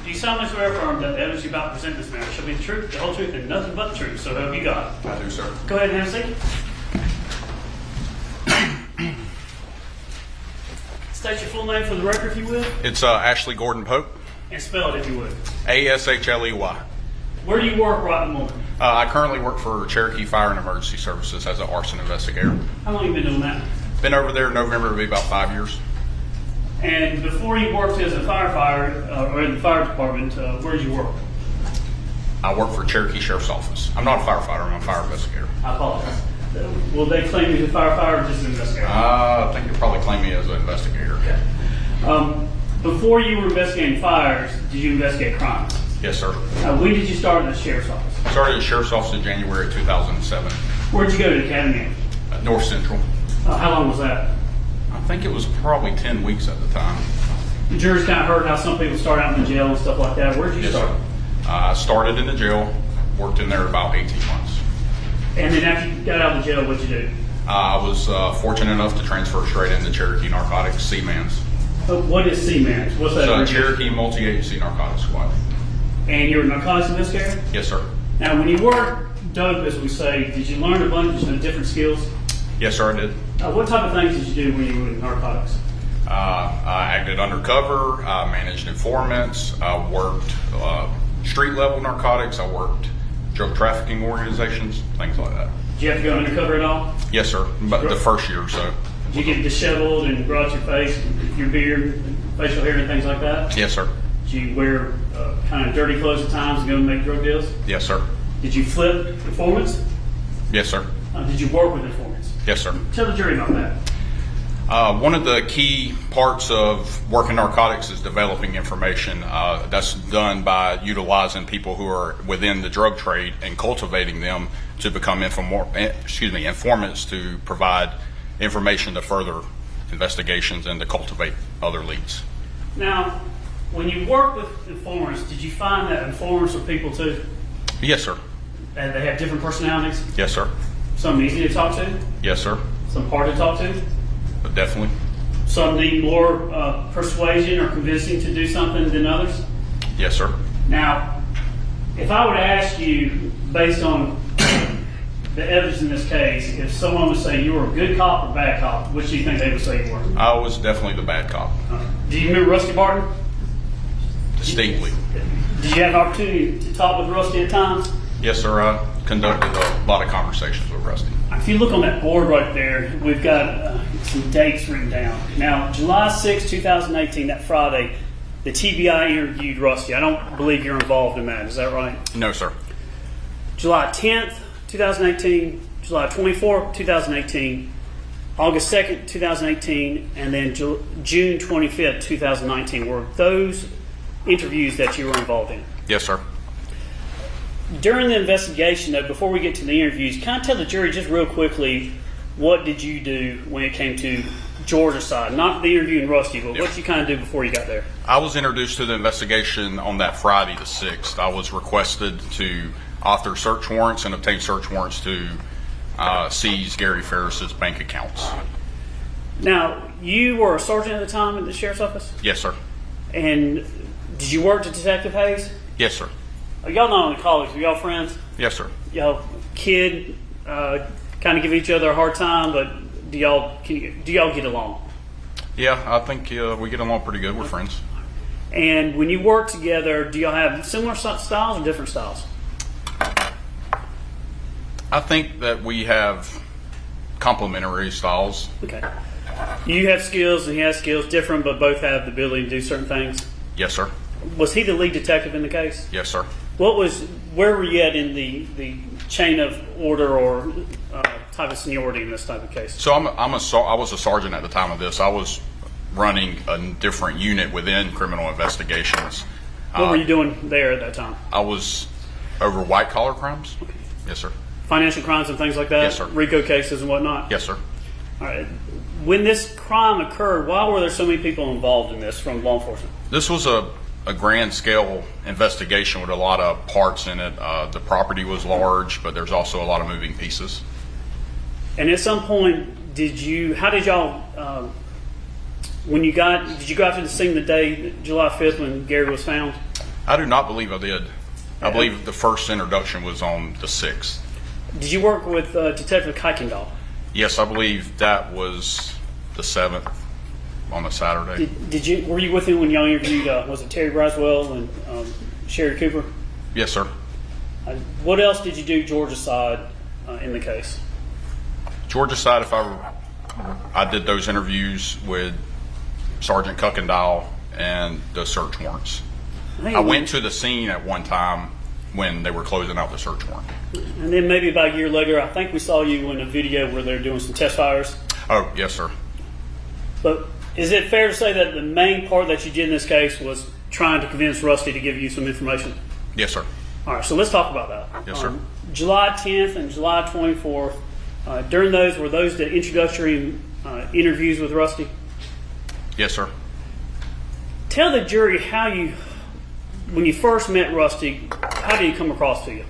Do you solemnly swear or affirm that the evidence you about to present this matter shall be the truth, the whole truth, and nothing but the truth? So help you God. I do, sir. Go ahead and have a seat. State your full name for the record, if you will, It's Ashley Gordon Pope, and spell it, if you would. Ashley. Where do you work right at the moment? I currently work for Cherokee Fire and Emergency Services as an arson investigator. How long have you been doing that? Been over there in November, it'll be about 5 years. And before you worked as a firefighter or in the fire department, where did you work? I work for Cherokee Sheriff's Office. I'm not a firefighter, I'm a fire investigator. I apologize. Will they claim you as a firefighter or just an investigator? I think you'll probably claim me as an investigator. Okay. Before you were investigating fires, did you investigate crimes? Yes, sir. When did you start in the sheriff's office? Started at Sheriff's Office in January 2007. Where'd you go to the academy? North Central. How long was that? I think it was probably 10 weeks at the time. The jury's kind of heard how some people start out in the jail and stuff like that. Where'd you Yes, start? sir. I started in the jail, worked in there about 18 months. And then after you got out of the jail, what'd you do? I was fortunate enough to transfer straight into Cherokee Narcotics, C-MANS. What is C-MANS? What's that? So Cherokee Multi-Agency Narcotics Squad. And you're a narcotics investigator? Yes, sir. Now, when you were dope, as we say, did you learn a bunch of different skills? Yes, sir, I did. What type of things did you do when you were in narcotics? I acted undercover. I managed informants. I worked street-level narcotics. I worked drug trafficking organizations, things like that. Did you have to go undercover at all? Yes, sir. But the first year or so. Did you get disheveled and grow out your face, your beard, facial hair, and things like that? Yes, sir. Did you wear kind of dirty clothes at times and go and make drug deals? Yes, sir. Did you flip informants? Yes, sir. Did you work with informants? Yes, sir. Tell the jury about that. One of the key parts of working narcotics is developing information. That's done by utilizing people who are within the drug trade and cultivating them to become informants to provide information to further investigations and to cultivate other leads. Now, when you work with informants, did you find that informants are people too? Yes, sir. And they have different personalities? Yes, sir. Some easy to talk to? Yes, sir. Some hard to talk to? Definitely. Some need more persuasion or convincing to do something than others? Yes, sir. Now, if I were to ask you, based on the evidence in this case, if someone would say you were a good cop or bad cop, which do you think they would say you were? I was definitely the bad cop. Do you remember Rusty Barton? Distinctly. Did you have an opportunity to talk with Rusty at times? Yes, sir. I conducted a lot of conversations with Rusty. If you look on that board right there, we've got some dates written down. Now, July 6, 2018, that Friday, the TBI interviewed Rusty. I don't believe you're involved in that. Is that right? No, sir. July 10th, 2018, July 24th, 2018, August 2nd, 2018, and then June 25th, 2019. Were those interviews that you were involved in? Yes, sir. During the investigation, though, before we get to the interviews, kind of tell the jury just real quickly, what did you do when it came to Georgia's side? Not the interviewing Rusty, but what did you kind of do before you got there? I was introduced to the investigation on that Friday the 6th. I was requested to author search warrants and obtain search warrants to seize Gary Farris's bank accounts. Now, you were a sergeant at the time at the sheriff's office? Yes, sir. And did you work with Detective Hayes? Yes, sir. Y'all not only colleagues, were y'all friends? Yes, sir. Y'all kid, kind of give each other a hard time, but do y'all get along? Yeah, I think we get along pretty good. We're friends. And when you work together, do y'all have similar styles or different styles? I think that we have complementary styles. Okay. You have skills and he has skills, different, but both have the ability to do certain things. Yes, sir. Was he the lead detective in the case? Yes, sir. Where were you at in the chain of order or type of seniority in this type of case? So I was a sergeant at the time of this. I was running a different unit within criminal investigations. What were you doing there at that time? I was over white collar crimes. Okay. Yes, sir. Financial crimes and things like that? Yes, sir. RICO cases and whatnot? Yes, sir. All right. When this crime occurred, why were there so many people involved in this from law enforcement? This was a grand scale investigation with a lot of parts in it. The property was large, but there's also a lot of moving pieces. And at some point, did you go out to the scene the day, July 5th, when Gary was found? I do not believe I did. I believe the first introduction was on the 6th. Did you work with Detective Kuykendall? Yes, I believe that was the 7th on a Saturday. Were you with him when y'all interviewed, was it Terry Braswell and Sherry Cooper? Yes, sir. What else did you do Georgia side in the case? Georgia side, I did those interviews with Sergeant Kuykendall and the search warrants. I went to the scene at one time when they were closing out the search warrant. And then maybe about a year later, I think we saw you in a video where they're doing some test fires. Oh, yes, sir. But is it fair to say that the main part that you did in this case was trying to convince Rusty to give you some information? Yes, sir. All right, so let's talk about that. Yes, sir. July 10th and July 24th, during those, were those the introductory interviews with Rusty? Yes, sir. Tell the jury how you, when you first met Rusty, how did he come across to you?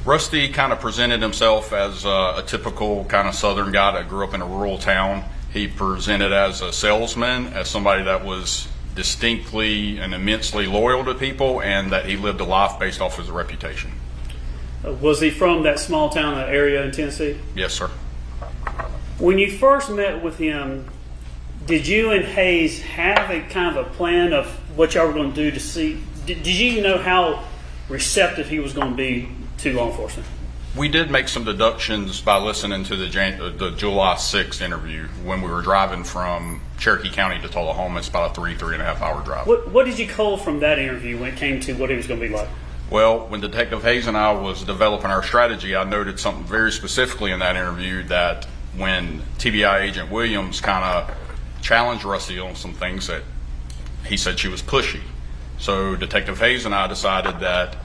Rusty kind of presented himself as a typical kind of Southern guy that grew up in a rural town. He presented as a salesman, as somebody that was distinctly and immensely loyal to people, and that he lived a life based off his reputation. Was he from that small town, that area in Tennessee? Yes, sir. When you first met with him, did you and Hayes have a kind of a plan of what y'all were going to do to see? Did you know how receptive he was going to be to law enforcement? We did make some deductions by listening to the July 6th interview when we were driving from Cherokee County to Tullahoma. It's about a 3.5 hour drive. What did you cull from that interview when it came to what he was going to be like? Well, when Detective Hayes and I was developing our strategy, I noted something very specifically in that interview, that when TBI Agent Williams kind of challenged Rusty on some things, that he said she was pushy. So Detective Hayes and I decided that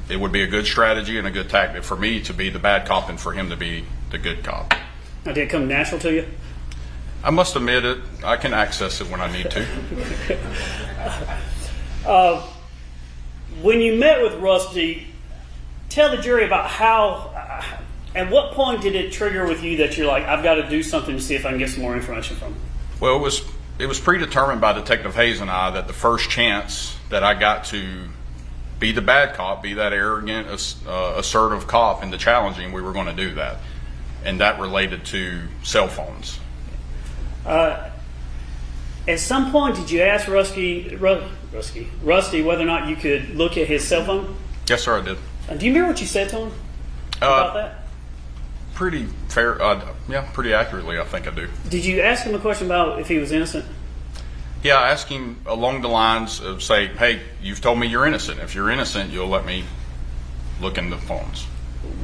it would be a good strategy and a good tactic for me to be the bad cop and for him to be the good cop. Now, did it come natural to you? I must admit it. I can access it when I need to. When you met with Rusty, tell the jury about how, at what point did it trigger with you that you're like, I've got to do something to see if I can get some more information from him? Well, it was predetermined by Detective Hayes and I that the first chance that I got to be the bad cop, be that arrogant, assertive cop, and the challenging, we were going to do that. And that related to cell phones. At some point, did you ask Rusty whether or not you could look at his cell phone? Yes, sir, I did. Do you remember what you said to him about that? Pretty fair. Yeah, pretty accurately, I think I do. Did you ask him a question about if he was innocent? Yeah, I asked him along the lines of, say, hey, you've told me you're innocent. If you're innocent, you'll let me look in the phones.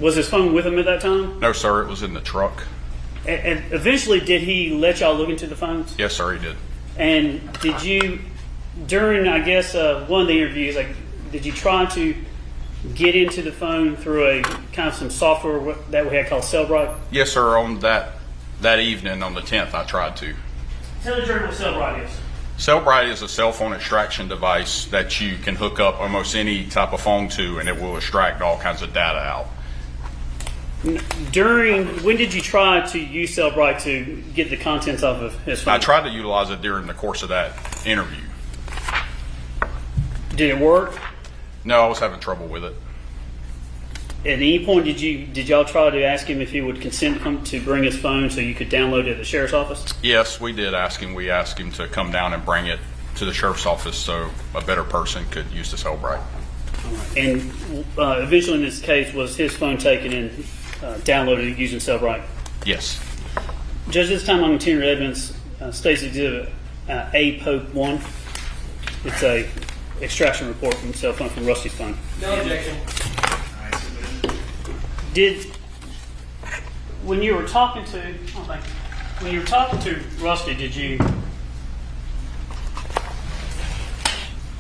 Was his phone with him at that time? No, sir, it was in the truck. And eventually, did he let y'all look into the phones? Yes, sir, he did. And did you, during, I guess, one of the interviews, did you try to get into the phone through a kind of some software that we had called Cellbrite? Yes, sir, on that evening on the 10th, I tried to. Tell the jury what Cellbrite is. Cellbrite is a cell phone extraction device that you can hook up almost any type of phone to, and it will extract all kinds of data out. When did you try to use Cellbrite to get the contents off of his phone? I tried to utilize it during the course of that interview. Did it work? No, I was having trouble with it. At any point, did y'all try to ask him if he would consent to bring his phone so you could download it at the sheriff's office? Yes, we did ask him. We asked him to come down and bring it to the sheriff's office so a better person could use the Cellbrite. And eventually, in this case, was his phone taken and downloaded using Cellbrite? Yes. Judge, this time on continuing evidence, State's Exhibit A Pope 1. It's a extraction report from the cell phone from Rusty's phone. No objection. When you were talking to Rusty,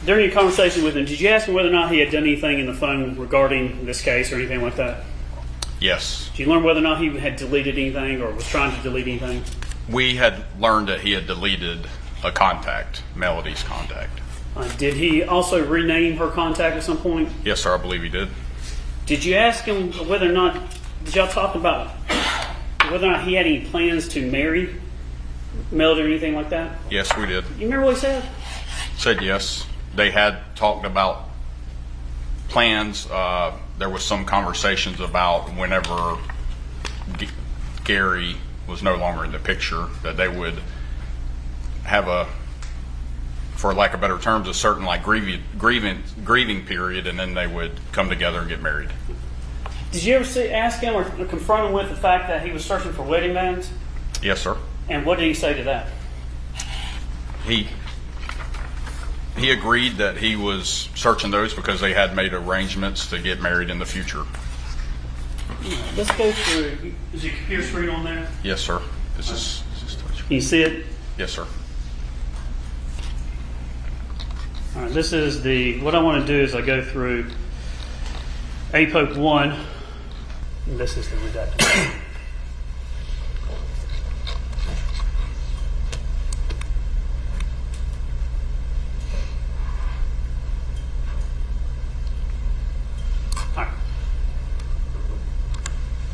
during your conversation with him, did you ask him whether or not he had done anything in the phone regarding this case or anything like that? Yes. Did you learn whether or not he had deleted anything or was trying to delete anything? We had learned that he had deleted a contact, Melody's contact. Did he also rename her contact at some point? Yes, sir, I believe he did. Did you ask him whether or not, did y'all talk about whether or not he had any plans to marry Melody or anything like that? Yes, we did. You remember what he said? Said yes. They had talked about plans. There was some conversations about whenever Gary was no longer in the picture, that they would have a, for lack of better terms, a certain like grieving period, and then they would come together and get married. Did you ever ask him or confront him with the fact that he was searching for wedding bands? Yes, sir. And what did he say to that? He agreed that he was searching those because they had made arrangements to get married in the future. Let's go through. Is your computer screen on there? Yes, sir. Is this touch? Can you see it? Yes, sir. All right, this is what I want to do is I go through APOC 1, and this is the redacted. All right.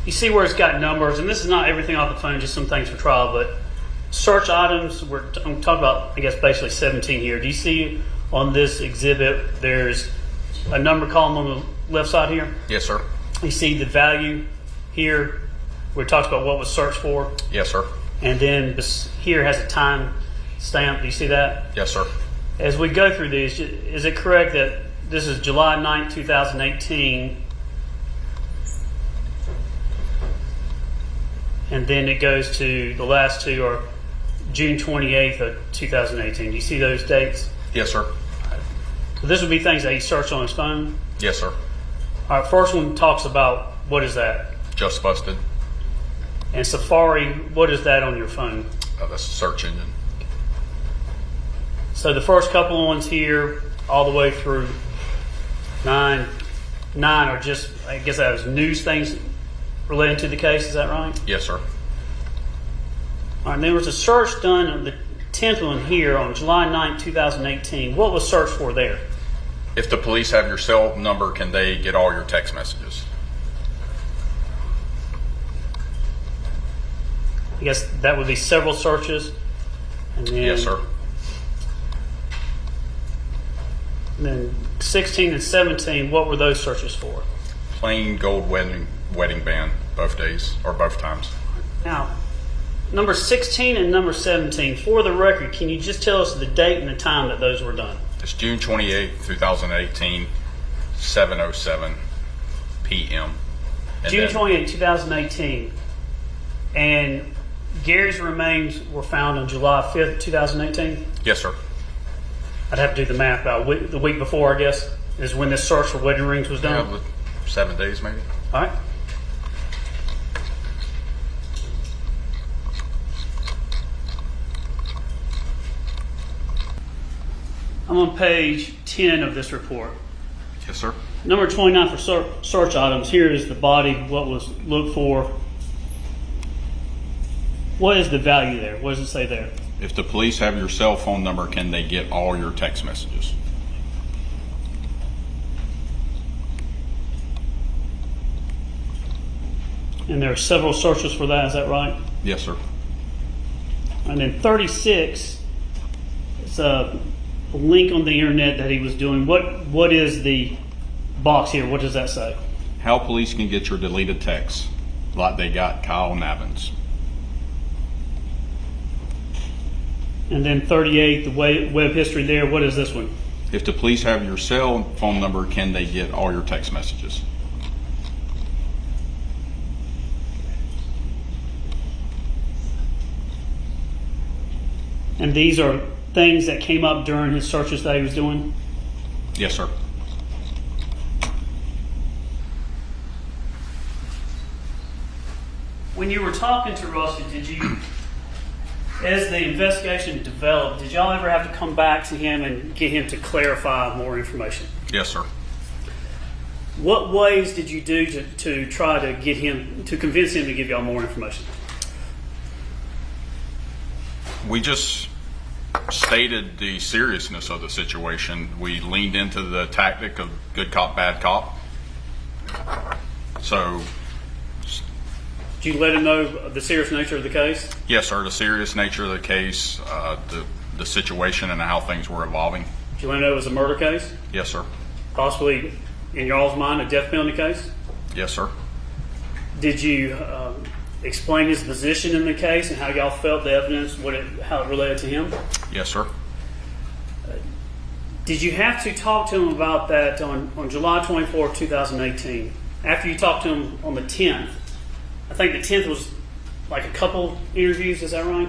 You see where it's got numbers, and this is not everything off the phone, just some things for trial, but search items, I'm talking about, I guess, basically 17 here. Do you see on this exhibit, there's a number column on the left side here? Yes, sir. You see the value here where it talks about what was searched for? Yes, sir. And then this here has a time stamp. Do you see that? Yes, sir. As we go through these, is it correct that this is July 9th, 2018, and then it goes to the last two are June 28th of 2018? Do you see those dates? Yes, sir. So this would be things that he searched on his phone? Yes, sir. All right, first one talks about, what is that? Just busted. And Safari, what is that on your phone? That's a search engine. So the first couple of ones here, all the way through nine are just, I guess that was news things related to the case, is that right? Yes, sir. All right, and there was a search done on the 10th one here on July 9th, 2018. What was searched for there? If the police have your cell number, can they get all your text messages? I guess that would be several searches. And then, Yes, sir. And then 16 and 17, what were those searches for? Plain gold wedding band, both days or both times. Now, number 16 and number 17, for the record, can you just tell us the date and the time that those were done? It's June 28th, 2018, 7:07 p.m. And June then- 28, 2018. And Gary's remains were found on July 5th, 2018? Yes, sir. I'd have to do the math, about the week before, I guess, is when this search for wedding rings was done? Yeah, 7 days maybe. All right. I'm on page 10 of this report. Yes, sir. Number 29 for search items. Here is the body, what was looked for. What is the value there? What does it say there? If the police have your cell phone number, can they get all your text messages? And there are several searches for that, is that right? Yes, sir. And then 36, it's a link on the internet that he was doing. What is the box here? What does that say? How police can get your deleted texts, like they got Kyle Navins. And then 38, the web history there. What is this one? If the police have your cell phone number, can they get all your text messages? And these are things that came up during his searches that he was doing? Yes, sir. When you were talking to Rusty, did you, as the investigation developed, did y'all ever have to come back to him and get him to clarify more information? Yes, sir. What ways did you do to try to get him, to convince him to give y'all more information? We just stated the seriousness of the situation. We leaned into the tactic of good cop, bad cop. So, Did you let him know the serious nature of the case? yes, sir, the serious nature of the case, the situation and how things were evolving. Did you want to know it was a murder case? Yes, sir. Possibly, in y'all's mind, a death penalty case? Yes, sir. Did you explain his position in the case and how y'all felt the evidence, how it related to him? Yes, sir. Did you have to talk to him about that on July 24, 2018? After you talked to him on the 10th, I think the 10th was like a couple interviews, is that right?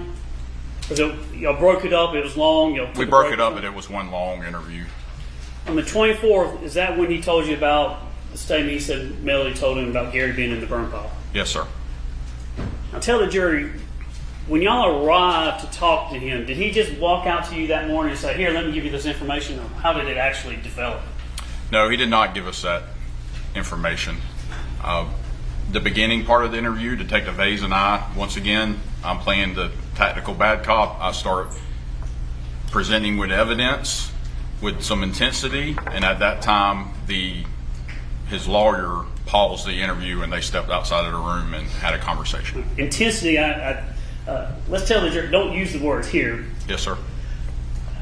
Y'all broke it up, it was long. We broke it up, but it was one long interview. On the 24th, is that when he told you about the statement he said Melody told him about Gary being in the burn pile? Yes, sir. Now tell the jury, when y'all arrived to talk to him, did he just walk out to you that morning and say, here, let me give you this information? Or how did it actually develop? No, he did not give us that information. The beginning part of the interview, Detective Hayes and I, once again, I'm playing the tactical bad cop. I start presenting with evidence with some intensity, and at that time, his lawyer paused the interview and they stepped outside of the room and had a conversation. Intensity, let's tell the jury, don't use the words here. Yes, sir.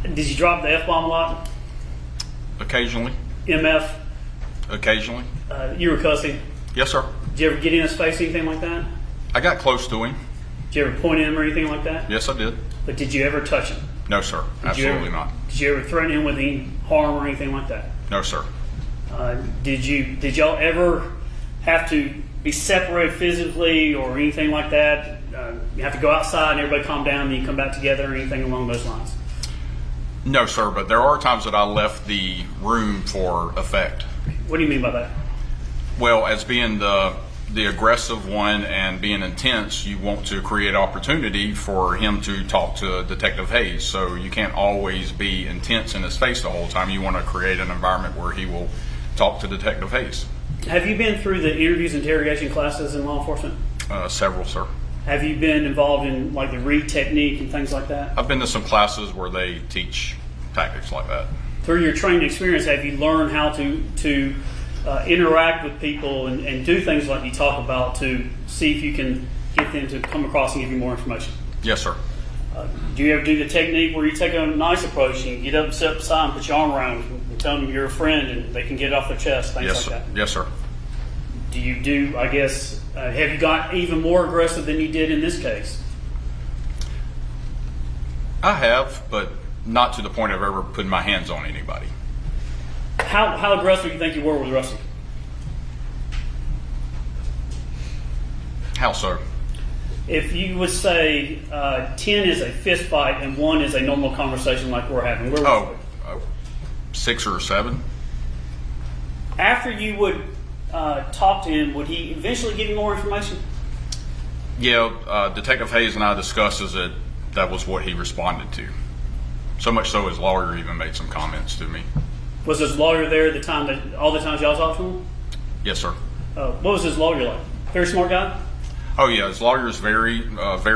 Did you drop the F-bomb a lot? Occasionally. MF? Occasionally. You were cussing? Yes, sir. Did you ever get in his face, anything like that? I got close to him. Did you ever point at him or anything like that? Yes, I did. But did you ever touch him? No, sir. Absolutely not. Did you ever threaten him with any harm or anything like that? No, sir. Did y'all ever have to be separated physically or anything like that? You have to go outside and everybody calm down and then you come back together or anything along those lines? No, sir, but there are times that I left the room for effect. What do you mean by that? Well, as being the aggressive one and being intense, you want to create opportunity for him to talk to Detective Hayes. So you can't always be intense in his face the whole time. You want to create an environment where he will talk to Detective Hayes. Have you been through the interviews and interrogation classes in law enforcement? Several, sir. Have you been involved in like the read technique and things like that? I've been to some classes where they teach tactics like that. Through your training experience, have you learned how to interact with people and do things like you talk about to see if you can get them to come across and give you more information? Yes, sir. Do you ever do the technique where you take a nice approach and get up and sit beside and put your arm around them and tell them you're a friend and they can get it off their chest, things Yes, like sir. that? Yes, sir. Do you do, I guess, have you got even more aggressive than you did in this case? I have, but not to the point of ever putting my hands on anybody. How aggressive do you think you were with Rusty? How so? If you would say 10 is a fist fight and 1 is a normal conversation like we're having, where was it? 6 or 7. After you would talk to him, would he eventually give you more information? Yeah, Detective Hayes and I discussed that was what he responded to. So much so his lawyer even made some comments to me. Was his lawyer there at the time all the times y'all talked to him? Yes, sir. What was his lawyer like? Very smart guy? Oh yeah, his lawyer is very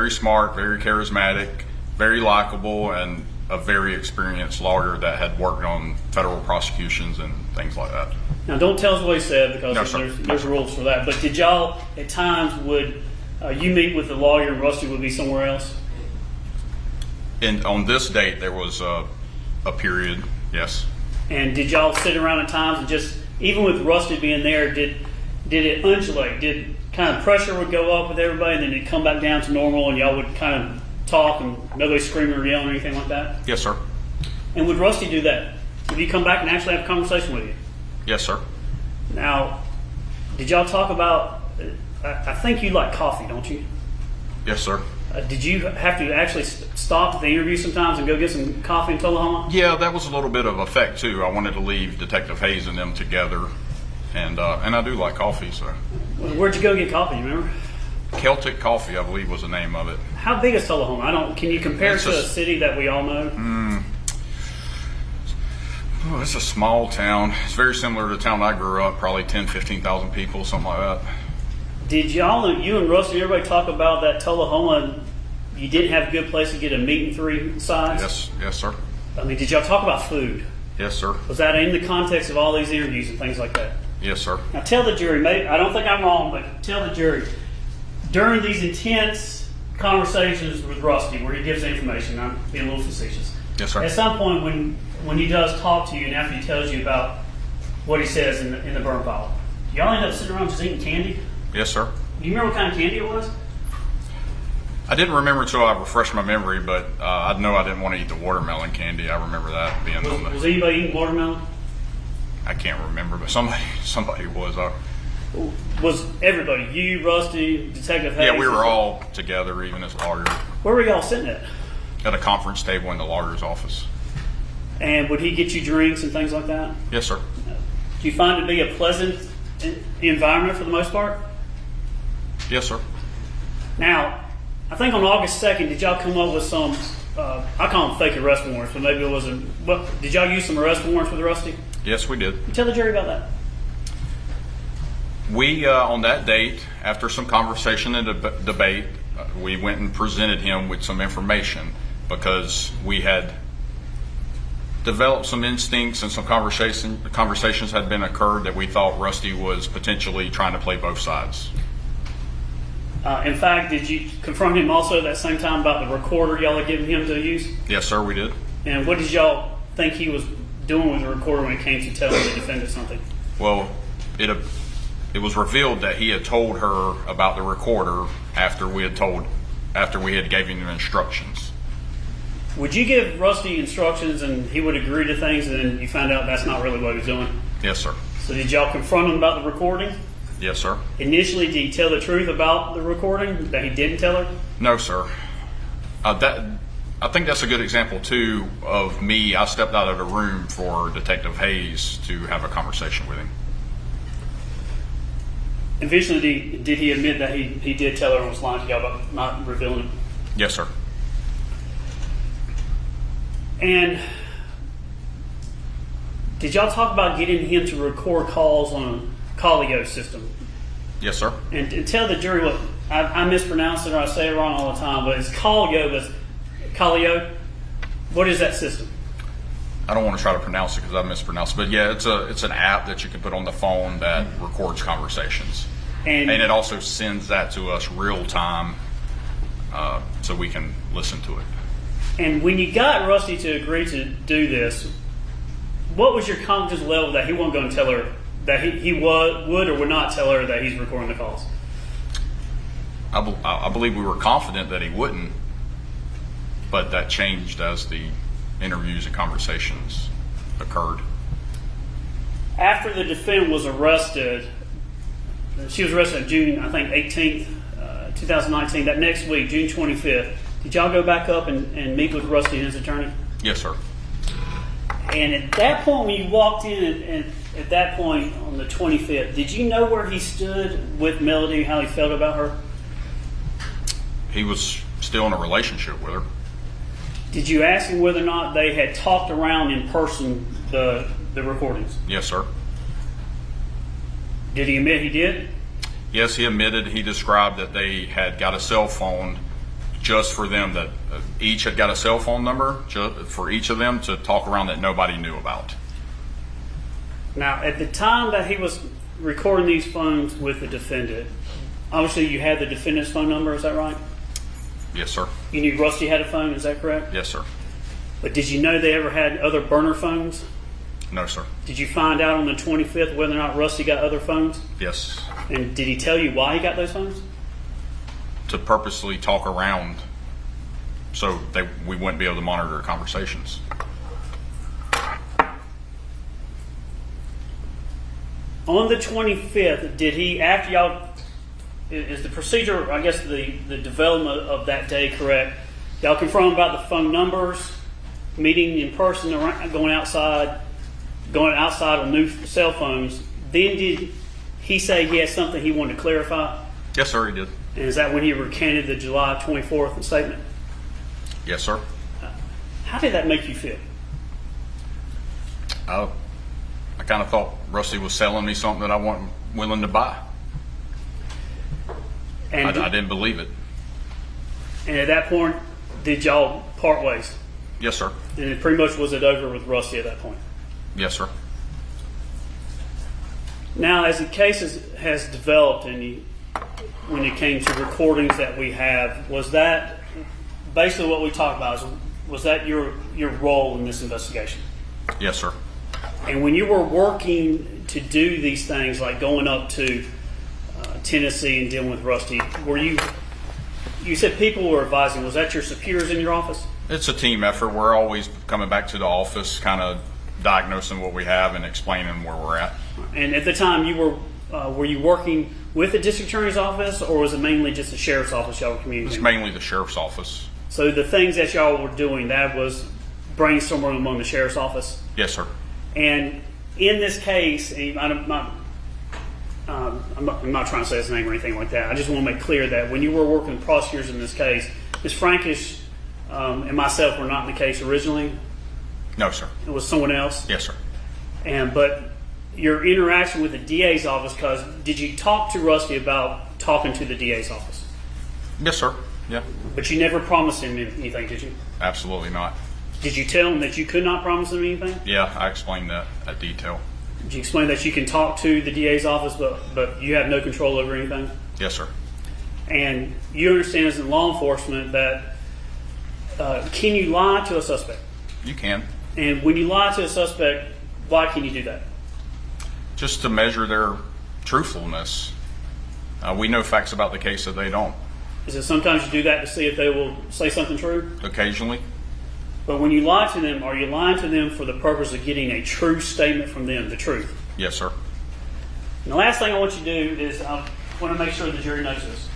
smart, very charismatic, very likable, and a very experienced lawyer that had worked on federal prosecutions and things like that. Now, don't tell us what he said because No, sir. there's rules for that. But did y'all at times would you meet with the lawyer and Rusty would be somewhere else? And on this date, there was a period, yes. And did y'all sit around at times and just, even with Rusty being there, did it undulate? Did kind of pressure would go up with everybody and then it'd come back down to normal and y'all would kind of talk and nobody screaming or yelling or anything like that? Yes, sir. And would Rusty do that? Would he come back and actually have a conversation with you? Yes, sir. Now, did y'all talk about, I think you like coffee, don't you? Yes, sir. Did you have to actually stop the interview sometimes and go get some coffee in Tullahoma? Yeah, that was a little bit of effect too. I wanted to leave Detective Hayes and them together, and I do like coffee. So, Where'd you go get coffee? You remember? Celtic Coffee, I believe, was the name of it. How big is Tullahoma? Can you compare it to a city that we all know? Oh, it's a small town. It's very similar to the town I grew up. Probably 10, 15,000 people, something like that. Did you and Rusty, everybody talk about that Tullahoma? You didn't have a good place to get a meat and 3 sides? Yes, sir. I mean, did y'all talk about food? Yes, sir. Was that in the context of all these interviews and things like that? Yes, sir. Now tell the jury, I don't think I'm wrong, but tell the jury, during these intense conversations with Rusty, where he gives information, I'm being a little facetious, Yes, sir. At some point, when he does talk to you, and after he tells you about what he says in the burn pile, y'all end up sitting around just eating candy? Yes, sir. Do you remember what kind of candy it was? I didn't remember until I refreshed my memory, but I know I didn't want to eat the watermelon candy. I remember that being on the. Was anybody eating watermelon? I can't remember, but somebody was. Was everybody? You, Rusty, Detective Hayes? Yeah, we were all together, even as lawyers, Where were y'all sitting at? at a conference table in the lawyer's office. And would he get you drinks and things like that? Yes, sir. Do you find it to be a pleasant environment for the most part? Yes, sir. Now, I think on August 2nd, did y'all come up with some, I call them fake arrest warrants, but maybe it wasn't, but did y'all use some arrest warrants with Rusty? Yes, we did. Tell the jury about that. We, on that date, after some conversation and debate, we went and presented him with some information because we had developed some instincts and some conversations had been occurred that we thought Rusty was potentially trying to play both sides. In fact, did you confront him also at that same time about the recorder y'all had given him to use? Yes, sir, we did. And what did y'all think he was doing with the recorder when it came to telling the defendant something? Well, it was revealed that he had told her about the recorder after we had given him instructions. Would you give Rusty instructions and he would agree to things and then you find out that's not really what he was doing? Yes, sir. So did y'all confront him about the recording? Yes, sir. Initially, did he tell the truth about the recording that he didn't tell her? No, sir. I think that's a good example, too, of me. I stepped out of the room for Detective Hayes to have a conversation with him. Eventually, did he admit that he did tell her and was lying to y'all about not revealing it? Yes, sir. And did y'all talk about getting him to record calls on a Calio system? Yes, sir. And tell the jury what, I mispronounce it or I say it wrong all the time, but it's Calio, but Calio. What is that system? I don't want to try to pronounce it because I mispronounced it, but yeah, it's an app that you can put on the phone that records conversations, and it also sends that to us real time, so we can listen to it. And when you got Rusty to agree to do this, what was your confidence level that he wasn't going to tell her that he would or would not tell her that he's recording the calls? I believe we were confident that he wouldn't, but that changed as the interviews and conversations occurred. After the defendant was arrested, she was arrested on June, I think, 18th, 2019. That next week, June 25th, did y'all go back up and meet with Rusty and his attorney? Yes, sir. And at that point, when you walked in, and at that point on the 25th, did you know where he stood with Melody, how he felt about her? He was still in a relationship with her. Did you ask him whether or not they had talked around in person the recordings? Yes, sir. Did he admit he did? Yes, he admitted. He described that they had got a cell phone just for them, that each had got a cell phone number for each of them to talk around that nobody knew about. Now, at the time that he was recording these phones with the defendant, obviously you had the defendant's phone number, is that right? Yes, sir. You knew Rusty had a phone, is that correct? Yes, sir. But did you know they ever had other burner phones? No, sir. Did you find out on the 25th whether or not Rusty got other phones? Yes. And did he tell you why he got those phones? To purposely talk around so we wouldn't be able to monitor conversations. On the 25th, did he, after y'all, is the procedure, I guess the development of that day correct? Y'all confirmed about the phone numbers, meeting in person, going outside on new cell phones. Then did he say he had something he wanted to clarify? Yes, sir, he did. And is that when he recanted the July 24th statement? Yes, sir. How did that make you feel? I kind of thought Rusty was selling me something that I wasn't willing to buy. And I didn't believe it. And at that point, did y'all part ways? Yes, sir. And it pretty much was it over with Rusty at that point? Yes, sir. Now, as the case has developed, and when it came to recordings that we have, was that basically what we talked about? Is was that your role in this investigation? Yes, sir. And when you were working to do these things, like going up to Tennessee and dealing with Rusty, were you said people were advising, was that your superiors in your office? It's a team effort. We're always coming back to the office, kind of diagnosing what we have and explaining where we're at. And at the time, were you working with the district attorney's office, or was it mainly just the sheriff's office y'all were communicating? It's mainly the sheriff's office. So the things that y'all were doing, that was brainstorming among the sheriff's office? Yes, sir. And in this case, and I'm not trying to say his name or anything like that. I just want to make clear that when you were working with prosecutors in this case, Ms. Frankish and myself were not in the case originally. No, sir. It was someone else. Yes, sir. But your interaction with the DA's office, because did you talk to Rusty about talking to the DA's office? Yes, sir. Yeah. But you never promised him anything, did you? Absolutely not. Did you tell him that you could not promise him anything? Yeah, I explained that at detail. Did you explain that you can talk to the DA's office, but you have no control over anything? Yes, sir. And you understand as in law enforcement that can you lie to a suspect? You can. And when you lie to a suspect, why can you do that? Just to measure their truthfulness. We know facts about the case that they don't. Is it sometimes you do that to see if they will say something true? Occasionally. But when you lie to them, are you lying to them for the purpose of getting a true statement from them, the truth? Yes, sir. And the last thing I want you to do is I want to make sure the jury knows this.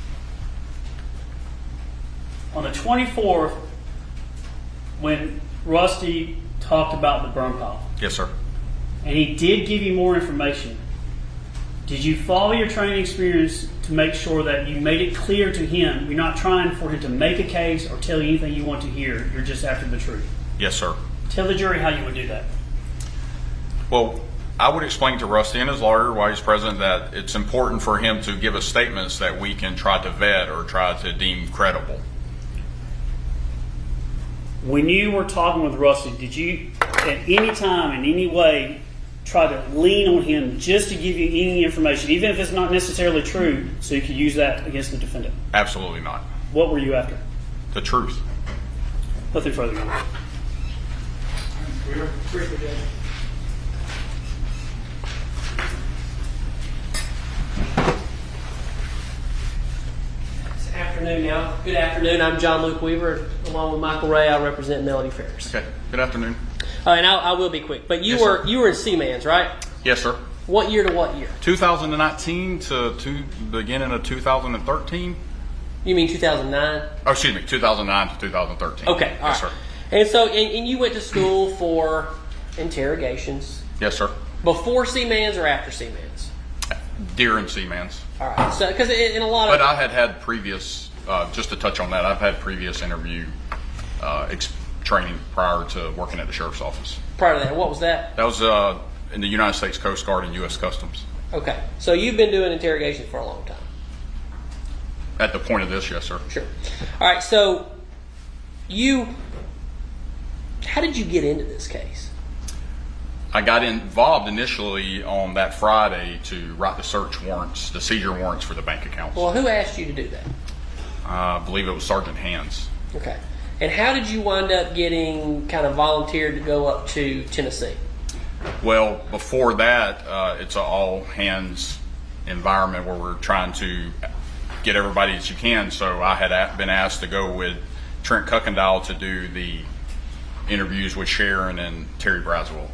On the 24th, when Rusty talked about the burn pile, Yes, sir. and he did give you more information, did you follow your training experience to make sure that you made it clear to him you're not trying for him to make a case or tell you anything you want to hear, you're just after the truth? Yes, sir. Tell the jury how you would do that. Well, I would explain to Rusty and his lawyer while he's present that it's important for him to give us statements that we can try to vet or try to deem credible. When you were talking with Rusty, did you at any time, in any way, try to lean on him just to give you any information, even if it's not necessarily true, so you could use that against the defendant? Absolutely not. What were you after? The truth. Nothing further. It's afternoon now. Good afternoon. I'm John Luke Weaver. Along with Michael Ray, I represent Melody Farris. Okay. Good afternoon. And I will be quick. But you Yes, were sir. you were in Seaman's, right? Yes, sir. What year to what year? 2019 to beginning of 2013. You mean 2009? Oh, excuse me, 2009 to 2013. Okay, all Yes, right. sir. And so, and you went to school for interrogations Yes, sir. before Seaman's or after Seaman's? During Seaman's. All right. So, because in a lot of But I had previous, just to touch on that, I've had previous interview training prior to working at the sheriff's office. prior to that, what was that? That was in the United States Coast Guard and U.S. Customs. Okay. So you've been doing interrogations for a long time. At the point of this, yes, sir. Sure. All right. So how did you get into this case? I got involved initially on that Friday to write the search warrants, the seizure warrants for the bank accounts. Well, who asked you to do that? I believe it was Sergeant Hands. Okay. And how did you wind up getting kind of volunteered to go up to Tennessee? Well, before that, it's an all-hands environment where we're trying to get everybody that you can. So I had been asked to go with Trent Kuykendall to do the interviews with Sharon and Terry Braswell.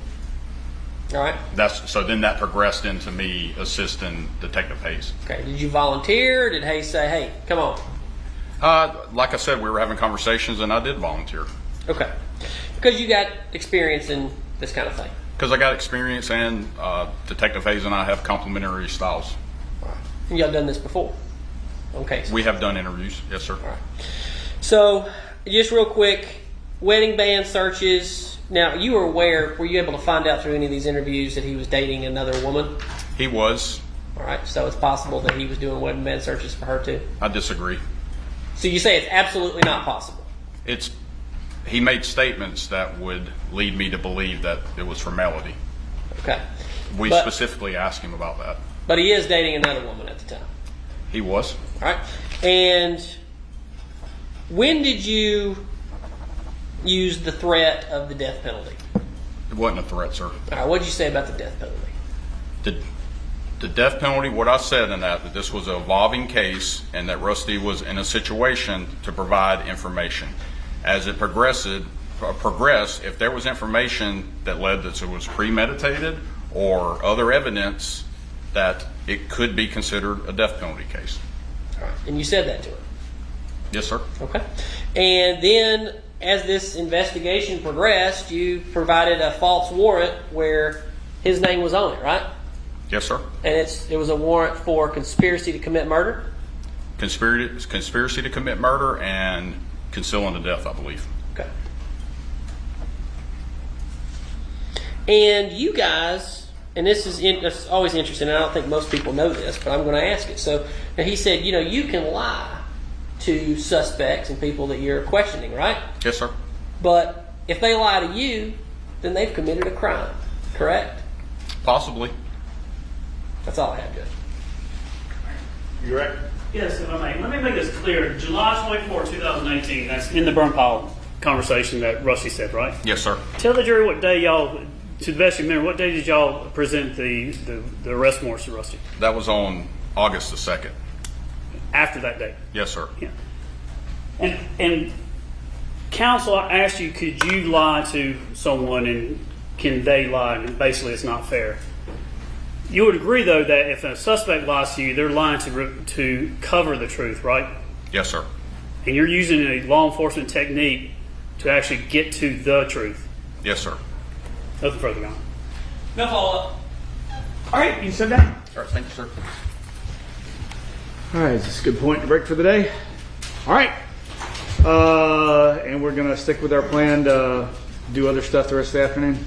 All right. So then that progressed into me assisting Detective Hayes. Okay. Did you volunteer? Did Hayes say, hey, come on? Like I said, we were having conversations and I did volunteer. Okay. Because you got experience in this kind of thing. Because I got experience and Detective Hayes and I have complementary styles. All right. And y'all done this before? Okay. We have done interviews, yes, sir. All right. So, just real quick, wedding band searches. Now, you were aware, were you able to find out through any of these interviews that he was dating another woman? He was. All right. So, it's possible that he was doing wedding band searches for her too? I disagree. So, you say it's absolutely not possible? He made statements that would lead me to believe that it was for Melody. Okay. We specifically asked him about that. But he is dating another woman at the time? He was. All right. And when did you used the threat of the death penalty. It wasn't a threat, sir. All right, what did you say about the death penalty? The death penalty, what I said in that this was an evolving case and that Rusty was in a situation to provide information. As it progressed, if there was information that led that it was premeditated or other evidence, that it could be considered a death penalty case. All right, and you said that to him? Yes, sir. Okay. And then as this investigation progressed, you provided a false warrant where his name was on it, right? Yes, sir. And it was a warrant for conspiracy to commit murder? Conspiracy to commit murder and concealing the death, I believe. Okay. And you guys, and this is it's always interesting, and I don't think most people know this, but I'm going to ask it. So now he said, you can lie to suspects and people that you're questioning, right? Yes, sir. But if they lie to you, then they've committed a crime, correct? Possibly. That's all I have, Judge. You right? Yes, if I may. Let me make this clear. July 24, 2018, that's in the burn pile conversation that Rusty said, right? Yes, sir. Tell the jury what day y'all, to the best of your memory, what day did y'all present the arrest warrants to Rusty? That was on August the 2nd. After that date? Yes, sir. Yeah. And counsel asked you, could you lie to someone and can they lie? And basically it's not fair. You would agree, though, that if a suspect lies to you, they're lying to cover the truth, right? Yes, sir. And you're using a law enforcement technique to actually get to the truth. Yes, sir. Nothing further on. No follow-up. All right, you said that. All right, thank you, sir. All right, is this a good point to break for the day? All right. And we're going to stick with our plan to do other stuff the rest of the afternoon.